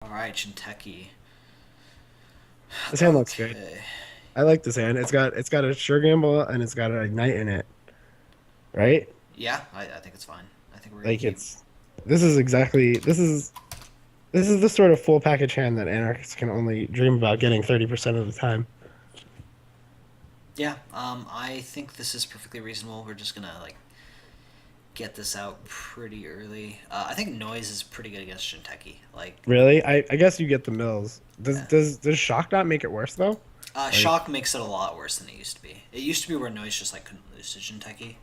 All right, Shinteki. This hand looks good. Okay. I like this hand. It's got a sure gamble and it's got a knight in it, right? Yeah, I think it's fine. I think we're gonna Like keep. it's this is exactly this is the sort of full package hand that anarchists can only dream about getting 30% of the time. Yeah. I think this is perfectly reasonable. We're just gonna get this out pretty early. I think noise is pretty good against Shinteki. Really? I guess you get the mills. Does Yeah. does does shock not make it worse though? Like Shock makes it a lot worse than it used to be. It used to be where noise just couldn't lose to Shinteki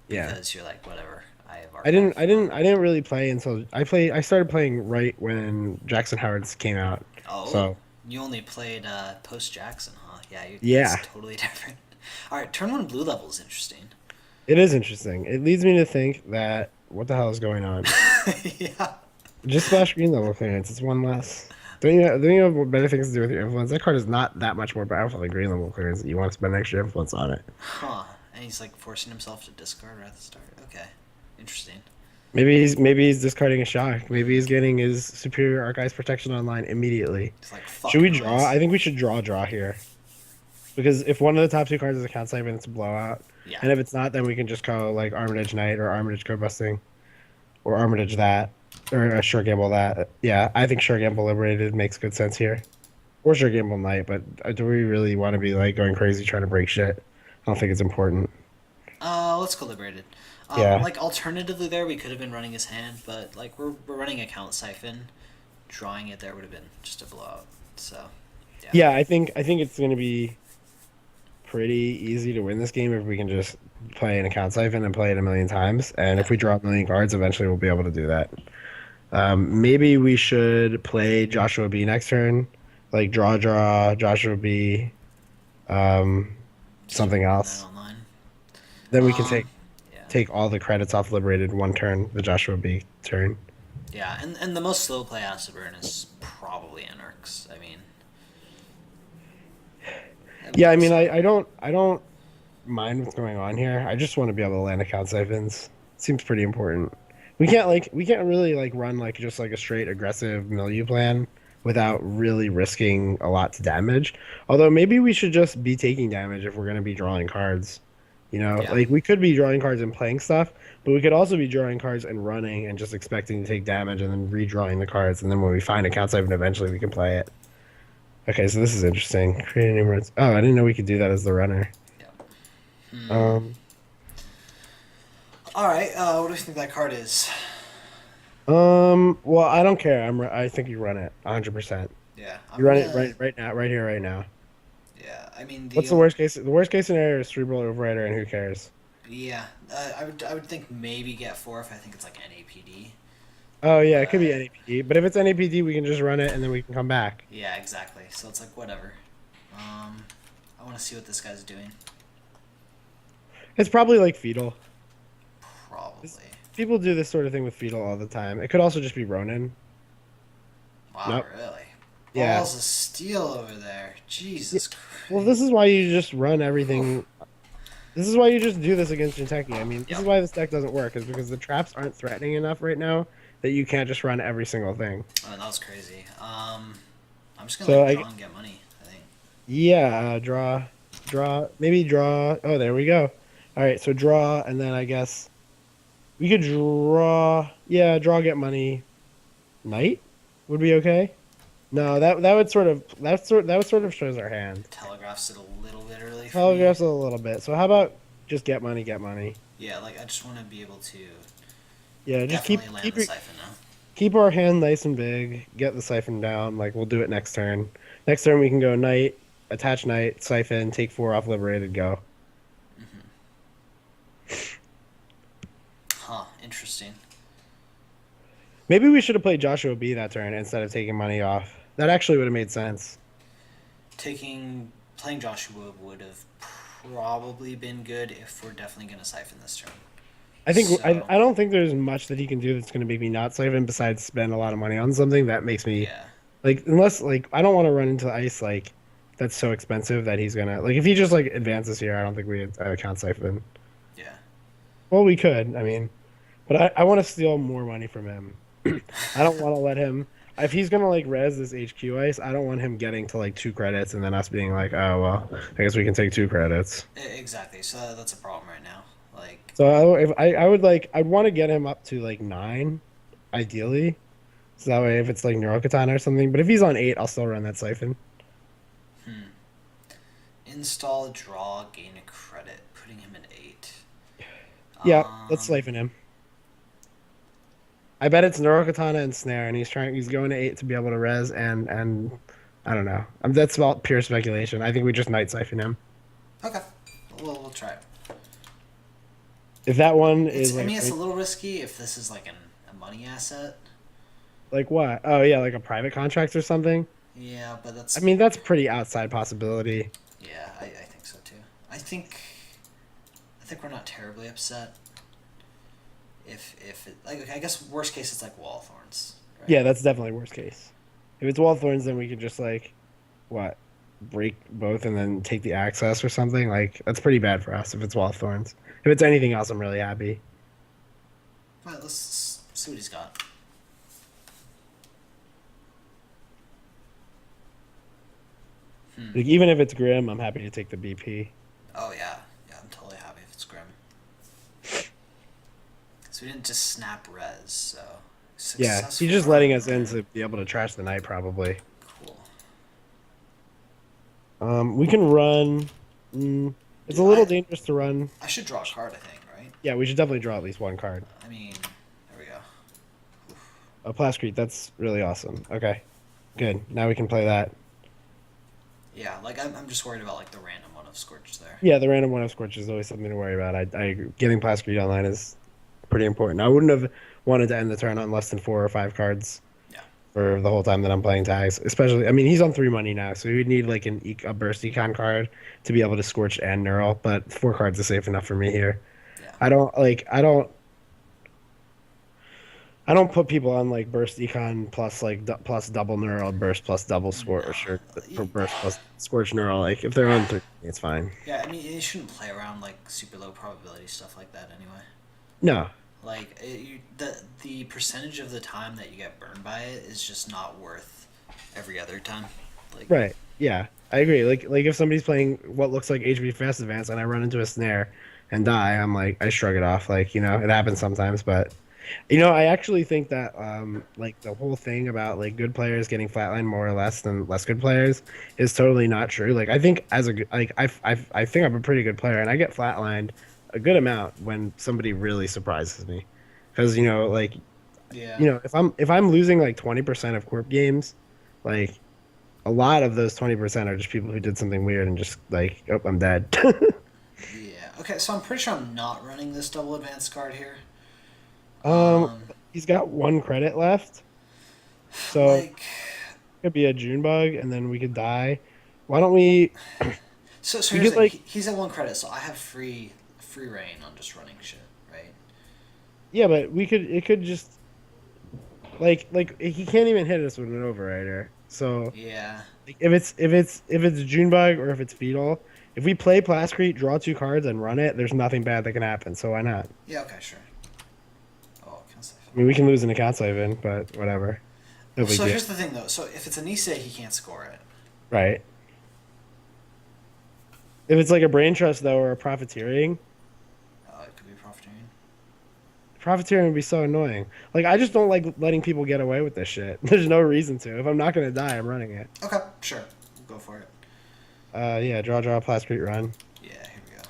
yeah. because you're like whatever. I have I didn't archive. I didn't I didn't really play until I started playing right when Jackson Howard's came out. Oh, So, you only played post Jackson, huh? Yeah, that's yeah. totally different. All right, turn one blue level is interesting. It is interesting. It leads me to think that what the hell is going on? Yeah. Just splash green level clearance. It's one less. Don't you have better things to do with your influence? That card is not that much more powerful than green level clearance. You want to spend extra influence on it. Huh. And he's forcing himself to discard right at the start. Okay. Interesting. Maybe he's discarding a shock. Maybe he's getting his superior archives protection online immediately. He's like, Should fuck we draw? noise. I think we should draw here. Because if one of the top two cards is a count save and it's a blowout, Yeah. and if it's not, then we can just go like Armitage Knight or Armitage Go Busting or Armitage that or a Sure Gamble that. Yeah, I think Sure Gamble Liberated makes good sense here. Or Sure Gamble Knight, but do we really want to be like going crazy trying to break shit? I don't think it's important. Let's go liberated. Yeah. Alternatively, there we could have been running his hand, but we're running a count siphon. Drawing it there would have been just a blowout. So, yeah. Yeah, I think it's gonna be pretty easy to win this game if we can just play an account siphon and play it a million times. And Yeah. if we draw a million cards, eventually we'll be able to do that. Maybe we should play Joshua B next turn. Like draw, Joshua B, um, Just something run that else. online. Then we can take Um, yeah. take all the credits off Liberated one turn, the Joshua B turn. Yeah, and the most slow play acid burn is probably Anarchs. I mean, it Yeah, I looks mean, like. I don't mind what's going on here. I just want to be able to land account siphons. Seems pretty important. We can't really like run like just like a straight aggressive milieu plan without really risking a lot to damage. Although maybe we should just be taking damage if we're going to be drawing cards. Yeah. Like we could be drawing cards and playing stuff, but we could also be drawing cards and running and just expecting to take damage and then redrawing the cards. And then when we find account siphon, eventually we can play it. Okay, so this is interesting. Create a numerous. Oh, I didn't know we could do that as the runner. Yeah. Hmm. Um, All right. What do you think that card is? well, I don't care. I think you run it 100%. Yeah, You I'm run it gonna. right now, right here, right now. Yeah, I mean What's the. the worst case? The worst case scenario is Cerebral Overrider, and who cares? Yeah, I would think maybe get four if I think it's NAPD, Oh yeah, it could be but NAPD. But if it's NAPD, we can just run it and then we can come back. yeah, exactly. So it's whatever. Um, I want to see what this guy's doing. It's probably like Fetal. This, Probably. people do this sort of thing with Fetal all the time. It could also just be Ronin. Wow, Nope. really? Yeah. Balls of steel over there. Yeah. Jesus Well, Christ. this is why you just run Whew. everything. This is why you just do this against Jinteki. I mean, this is Yep. why this deck doesn't work, is because the traps aren't threatening enough right now that you can't just run every single thing. Oh, that was crazy. I'm just gonna So draw I, and get money. I think. yeah, maybe draw. Oh, there we go. All right, so draw, and then I guess we could draw. Yeah, draw, get money. Knight would be okay. No, that would sort of that would sort of shows our hand. Telegraphs it a little bit early for me. Telegraphs a little bit. So how about just get money, get money. Yeah, I just want to be able to Yeah, just keep definitely land keep the your siphon now. keep our hand nice and big. Get the siphon down. Like we'll do it next turn. Next turn we can go knight, attach knight, siphon, take four off liberated, go. Huh, interesting. Maybe we should have played Joshua B that turn instead of taking money off. That actually would have made sense. Playing Joshua would have probably been good if we're definitely gonna siphon this turn. I think I, So I don't think there's much that he can do that's going to make me not siphon besides spend a lot of money on something that makes me yeah, like unless like I don't want to run into ice like that's so expensive that he's gonna like if he just like advances here, I don't think we can't siphon. yeah. Well, we could, I mean, but I want to steal more money from him. I don't want to let him. if he's gonna like res this HQ ice, I don't want him getting to like 2 credits and then us being like, oh well, I guess we can take 2 credits. Exactly. So that's a problem right now. Like, So if I would like I'd want to get him up to like 9, ideally. So that way if it's like Neurokatana or something. But if he's on 8, I'll still run that siphon. hmm. Install, draw, gain a credit, putting him in 8. Yeah, let's Um, siphon him. I bet it's Neurokatana and Snare, and he's going to 8 to be able to res and I don't know. That's about pure speculation. I think we just night siphon him. okay. We'll try it. If that one is It's. I like mean, it's a little risky if this is like a money asset. like what? Oh yeah, like a private contract or something. Yeah, but I that's. mean, that's pretty outside possibility. Yeah, I think so too. I think. I think we're not terribly upset. If it, like, I guess worst case it's like wall thorns, right? Yeah, that's definitely worst case. If it's wall thorns, then we could just like what break both and then take the access or something. Like that's pretty bad for us if it's wall thorns. If it's anything else, I'm really happy. All right, let's see what he's got. Hmm. Like even if it's grim, I'm happy to take the BP. Oh yeah, yeah. I'm totally happy if it's grim. So we didn't just snap res. So Yeah, he's successful just letting run. us in to be able to trash the night probably. Cool. We can run. It's a Dude, little dangerous to run. I should draw a card. I think, right? Yeah, we should definitely draw at least 1 card. I mean, there we go. A Plascrete, that's really awesome. Okay, good. Now we can play that. Yeah, like I'm just worried about like the random one of Scorch there. Yeah, the random one of Scorch is always something to worry about. I agree. Getting Plascrete online is pretty important. I wouldn't have wanted to end the turn on less than 4 or 5 cards Yeah. for the whole time that I'm playing tags. Especially, I mean, he's on 3 money now, so he would need like a burst econ card to be able to Scorch and Neural. But 4 cards is safe enough for me here. Yeah. I don't put people on like burst econ plus like plus double neural burst plus double scorch or No. burst plus scorch neural. Like if they're on 3, it's fine. Yeah, I mean, you shouldn't play around like super low probability stuff like that anyway. No, Like the percentage of the time that you get burned by it is just not worth every other time. Like, right? Yeah, I agree. Like if somebody's playing what looks like HB fast advance and I run into a snare and die, I'm like I shrug it off. Like it happens sometimes, but I actually think that like the whole thing about like good players getting flatlined more or less than less good players is totally not true. Like I think I think I'm a pretty good player and I get flatlined a good amount when somebody really surprises me. Because like yeah, if I'm losing like 20% of corp games, like a lot of those 20% are just people who did something weird and just like, oh, I'm dead. yeah. Okay, so I'm pretty sure I'm not running this double advance card here. um Um, he's got 1 credit left. So like, could be a June bug, and then we could die. Why don't we? so We here's get the thing. like, He's at 1 credit, so I have free reign on just running shit, right? yeah, but we could. It could just like he can't even hit us with an overrider. So Yeah. like, if it's June bug or if it's fetal, if we play Plascrete, draw 2 cards and run it, there's nothing bad that can happen. So why not? Yeah. Okay. Sure. Oh, can I mean, we can lose an account even, but whatever. No Well, big so deal, here's the thing, though. So if it's a Nisei, he can't score it. right? If it's like a brain trust though or a profiteering, It could be profiteering. profiteering would be so annoying. Like I just don't like letting people get away with this shit. There's no reason to. If I'm not gonna die, I'm running it. Okay, sure. We'll go for it. Yeah, draw, Plascrete run. Yeah, here we go.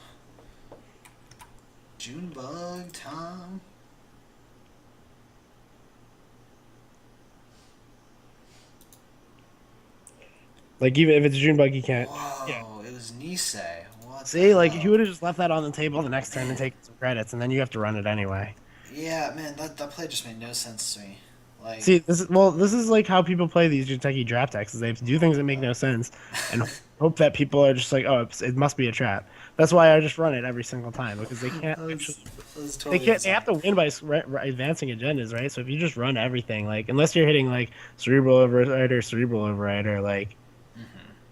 June bug time. Like even if it's June bug, you can't. Yeah. Whoa, it was Nisei. What the See, like he hell? would have just left that on the table the next turn and taken some credits, and then you have to run it anyway. Yeah, man, that play just made no sense to me. Like, See, this is like how people play these Jiteki draft decks. Is they do things that make no sense, and hope that people are just like, oh, it must be a trap. That's why I just run it every single time because they can't. that was They totally can't. They insane. have to win by advancing agendas, right? So if you just run everything, like unless you're hitting like cerebral overrider, like Mhm.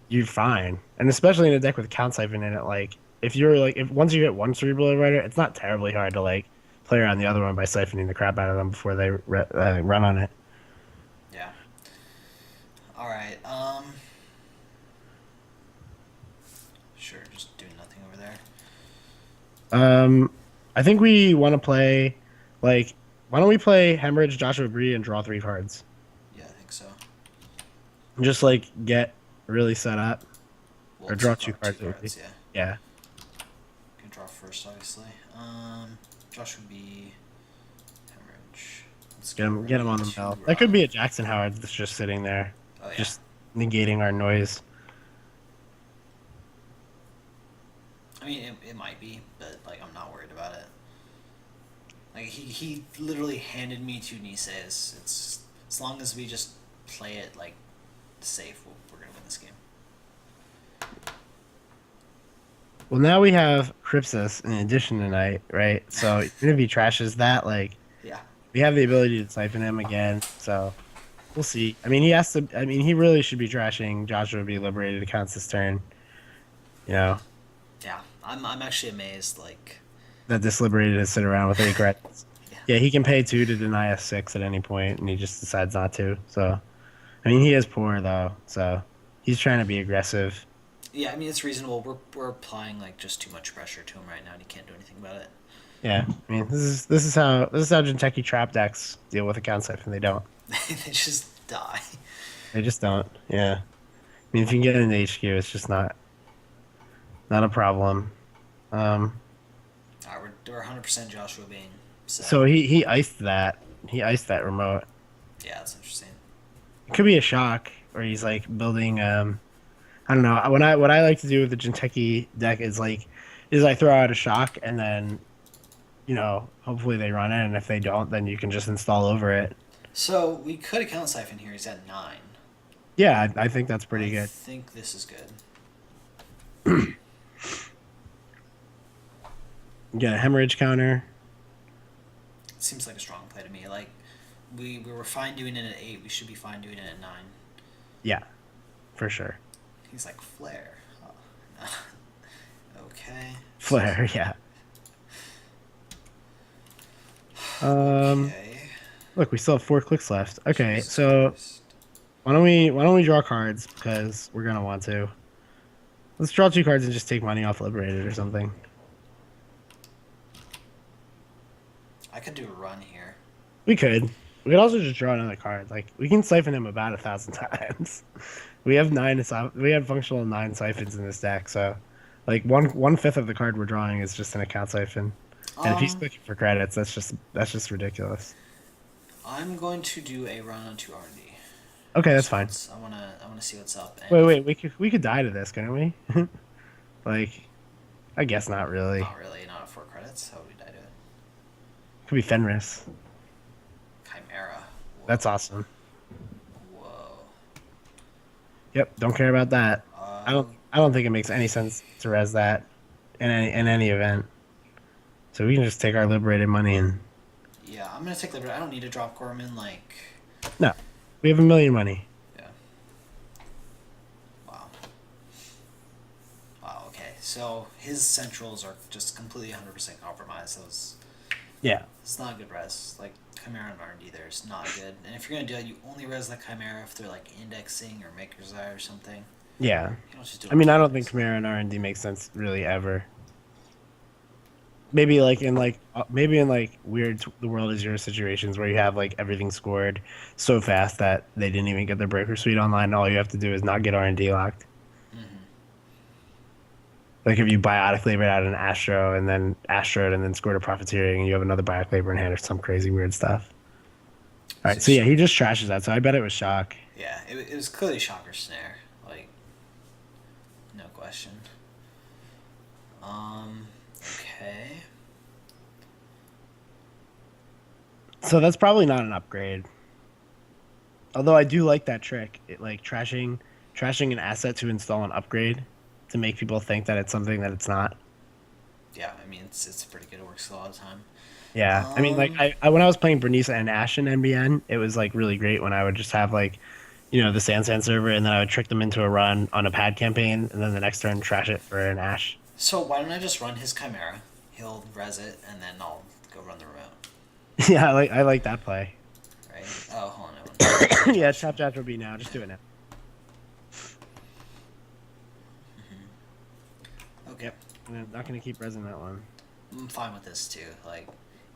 you're fine. And especially in a deck with count siphon in it, like if once you hit one cerebral overrider, it's not terribly hard to like play around the other one by siphoning the crap out of them before they run on it. Yeah. All right. Sure. Just doing nothing over there. Um, I think we want to play, like, why don't we play Hemorrhage, Joshua Bree, and draw 3 cards? Yeah, I think so. Just like get really set up, Well, or draw two two cards at cards. least. Yeah. Yeah, Can draw first, obviously. Josh would be hemorrhage. Let's get get him, ready on the to mill. That could run. be a Jackson Howard that's just sitting there, Oh yeah. just negating our noise. I mean, it might be, but like I'm not worried about it. Like he literally handed me 2 Nise's. It's as long as we just play it like safe, we're gonna win this game. Well, now we have Crypsis in addition tonight, right? So even if he trashes that, like Yeah. we have the ability to siphon him again. So we'll see. I mean, he has to. I mean, he really should be trashing Joshua be liberated accounts this turn. You know Yeah. I'm actually amazed. Like. that this liberated is sit around with 8 credits. Yeah. Yeah, he can pay 2 to deny us 6 at any point, and he just decides not to. So I mean, he is poor though, so he's trying to be aggressive. Yeah. I mean, it's reasonable. We're applying like just too much pressure to him right now, and he can't do anything about it. Yeah, I mean, this is how Jinteki trap decks deal with account siphon. They don't. They just die. They just don't. Yeah. I mean, if you can get into HQ, it's just not a problem. Um, All right, we're 100% Joshua being set. so he iced that. He iced that remote. Yeah, that's interesting. It could be a shock, or he's like building. I don't know. What I like to do with the Jinteki deck is I throw out a shock and then hopefully they run it, and if they don't, then you can just install over it. So we could account siphon here. He's at 9. Yeah, I think that's pretty I good. think this is good. Get a hemorrhage counter. It seems like a strong play to me. Like we were fine doing it at 8. We should be fine doing it at 9. Yeah, for sure. He's like flare. Oh. Okay. Flare, yeah. Okay. Look, we still have 4 clicks left. Okay, Jesus so Christ. why don't we draw cards because we're gonna want to. Let's draw 2 cards and just take money off Liberated or something. I could do a run here. We could. We could also just draw another card. Like we can siphon him about 1,000 times. We have 9. We have functional 9 siphons in this deck, so like one fifth of the card we're drawing is just an account siphon. And if he's looking for credits, that's just ridiculous. I'm going to do a run on 2 R&D. Okay, that's fine. I wanna see what's up. And Wait, we could die to this, couldn't we? Like, I guess not really. not really. Not at 4 credits. How would we die to it? Could be Fenris. Chimera. Whoa. That's awesome. Whoa. Yep, don't care about that. I Uh, don't think it makes any sense to res that in any event. So we can just take our liberated money and yeah, I'm gonna take Liberty. I don't need to drop Gorman. Like, no, we have 1 million money. yeah. Wow. Wow. Okay. So his centrals are just completely 100% compromised. Those. Yeah, It's not a good res. Like Chimera and R&D there is not good. And if you're gonna do that, you only res the Chimera if they're like indexing or Maker's Eye or something. yeah. You don't just do. I mean, I don't think Chimera and R&D makes sense really ever. Maybe in weird the world is your situations where you have like everything scored so fast that they didn't even get their breaker suite online. All you have to do is not get R&D locked. Mm-hmm. Like if you biotic labored out an Astro and then Astroed and then scored a profiteering and you have another biotic labor in hand or some crazy weird stuff. All right, so yeah, he just trashes that. So I bet it was shock. Yeah, it was clearly shock or snare. Like, no question. Okay. So that's probably not an upgrade. Although I do like that trick, like trashing an asset to install an upgrade to make people think that it's something that it's not. Yeah, I mean it's pretty good. It works a lot of the time. Yeah, I mean, like I when I was playing Bernice and Ash in NBN, it was like really great when I would just have like, the Sansan server, and then I would trick them into a run on a pad campaign, and then the next turn trash it for an Ash. So why don't I just run his Chimera? He'll res it, and then I'll go run the remote. Yeah, I like that play. Right? Oh, hold on. Yeah, tap Josh will be now. Just do it now. Okay. Yep. I'm not gonna keep resing that one. I'm fine with this too. Like,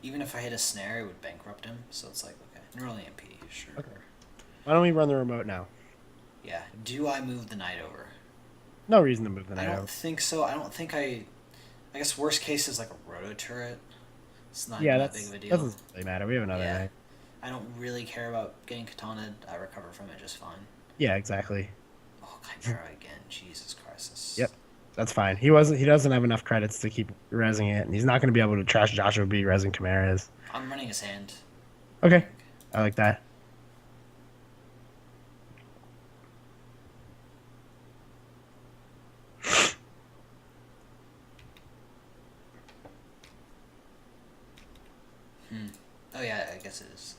even if I hit a snare, it would bankrupt him. So it's like, okay, neural EMP, sure. Okay. Why don't we run the remote now? Yeah. Do I move the knight over? No reason to move the I knight don't over. think so. I don't think I. I guess worst case is like a roto turret. It's not Yeah, even that big of a that deal. doesn't really matter. We have another Yeah. knight. I don't really care about getting katana. I recover from it just fine. Yeah, exactly. Oh, Chimera again. Jesus Christ. Yep. That's fine. He doesn't have enough credits to keep resing it, and he's not gonna be able to trash Joshua B resing Chimeras. I'm running his hand. I Okay. think. I like that. Hmm. Oh yeah, I guess it is.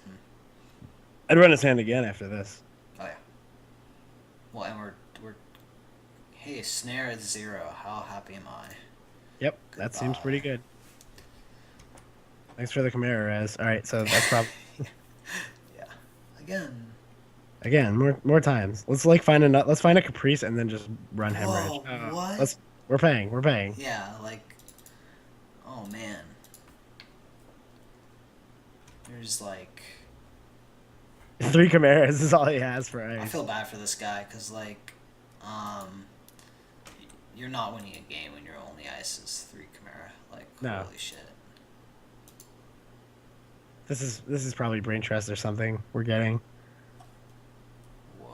I'd run his hand again after this. Oh yeah. Well, and we're. Hey, snare at 0. How happy am I? Yep, that seems pretty Goodbye. good. Thanks for the Chimera res. All right, so that's probably Yeah. Again. again more times. Let's find a Caprice and then just run Hemorrhage. Whoa. What? Let's we're paying. Yeah. Like. Oh man. There's like. 3 Chimeras is all he has for I ice. feel bad for this guy because like, um, you're not winning a game when your only ice is 3 Chimera. Like, No, holy shit. this is probably Brain Trust or something we're getting. Whoa.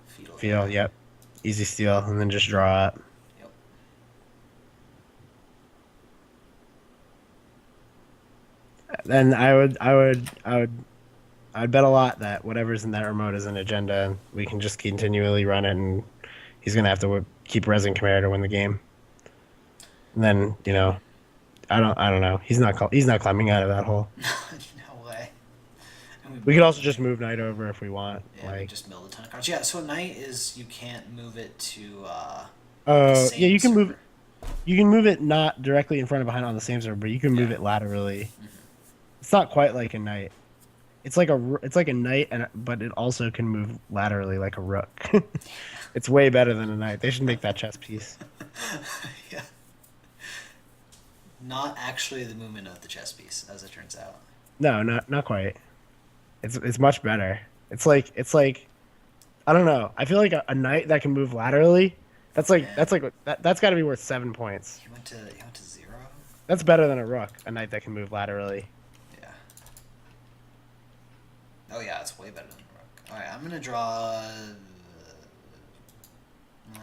Fetal. Feel, yep. Easy steal, and then just draw up. Yep. Then I'd bet a lot that whatever's in that remote is an agenda, and we can just continually run it, and he's gonna have to keep resing Chimera to win the game. And then I don't know. He's not climbing out of that hole. No way. And We could also just move Knight over if we want. yeah, we Like, just milled a ton of cards. Yeah, so Knight is you can't move it to the oh yeah, same server. you can move it not directly in front of behind on the same server, but you can move Yeah. it laterally. Hmm. It's not quite like a Knight. It's like a Knight, but it also can move laterally like a Rook. It's way better than a Knight. They should make that chess piece. Yeah. Not actually the movement of the chess piece, as it turns out. No, not quite. It's much better. It's like I don't know. I feel like a Knight that can move laterally. Man, That's got to be worth 7 points. he went to 0. That's better than a Rook. A Knight that can move laterally. Yeah. Oh yeah, it's way better than Rook. All right, I'm gonna draw. No,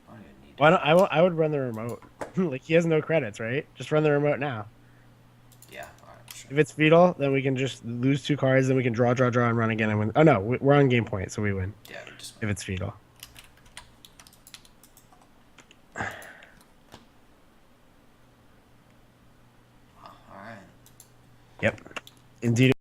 I don't even need Why to. don't I would run the remote. Like he has no credits, right? Just run the remote now. Yeah. All right. Sure. If it's fetal, then we can just lose 2 cards, then we can draw, and run again and win. Oh no, we're on game point, so we win Yeah. We just. if it's fetal. Wow, all right. Yep. Indeed.